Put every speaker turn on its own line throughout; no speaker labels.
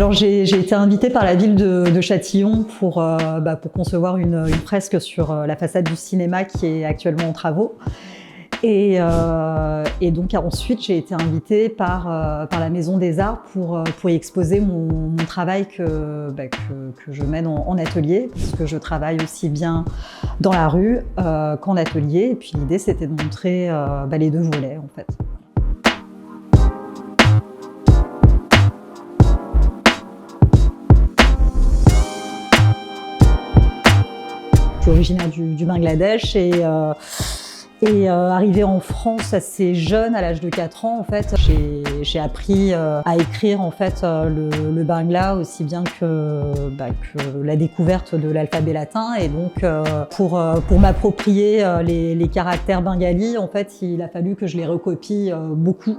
Alors j'ai été invitée par la ville de Châtillon pour concevoir une fresque sur la façade du cinéma qui est actuellement en travaux. Et donc ensuite j'ai été invitée par la Maison des Arts pour y exposer mon travail que je mène en atelier, parce que je travaille aussi bien dans la rue qu'en atelier. Et puis l'idée c'était de montrer les deux volets en fait. Je suis originaire du Bangladesh et arrivée en France assez jeune, à l'âge de 4 ans, en fait, j'ai appris à écrire en fait le bangla aussi bien que la découverte de l'alphabet latin. Et donc pour m'approprier les caractères bengalis, en fait, il a fallu que je les recopie beaucoup.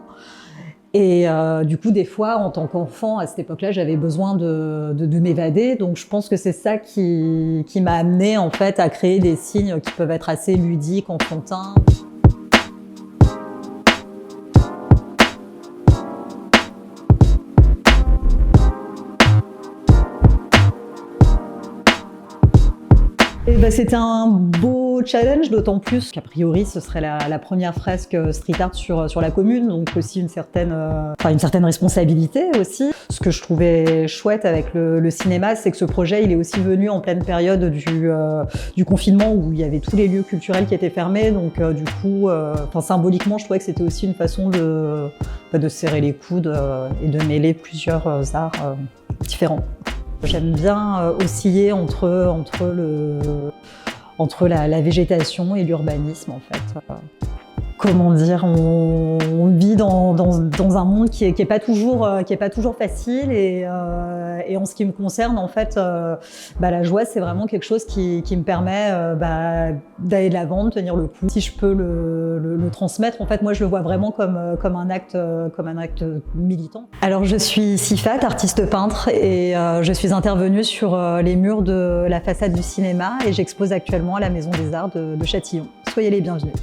Et du coup, des fois, en tant qu'enfant, à cette époque-là, j'avais besoin de m'évader. Donc, je pense que c'est ça qui m'a amenée en fait à créer des signes qui peuvent être assez ludiques, enfantins. C'était un beau challenge, d'autant plus qu'a priori ce serait la première fresque street art sur la commune, donc aussi une certaine responsabilité aussi. Ce que je trouvais chouette avec le cinéma, c'est que ce projet il est aussi venu en pleine période du confinement où il y avait tous les lieux culturels qui étaient fermés, donc du coup, symboliquement je trouvais que c'était aussi une façon de serrer les coudes et de mêler plusieurs arts différents. J'aime bien osciller entre la végétation et l'urbanisme en fait. Comment dire, on vit dans un monde qui est pas toujours facile et en ce qui me concerne en fait, la joie c'est vraiment quelque chose qui me permet d'aller de l'avant, de tenir le coup. Si je peux le transmettre, en fait moi je le vois vraiment comme un acte militant. Alors je suis Sifat, artiste peintre, et je suis intervenue sur les murs de la façade du cinéma et j'expose actuellement à la Maison des Arts de Châtillon. Soyez les bienvenus.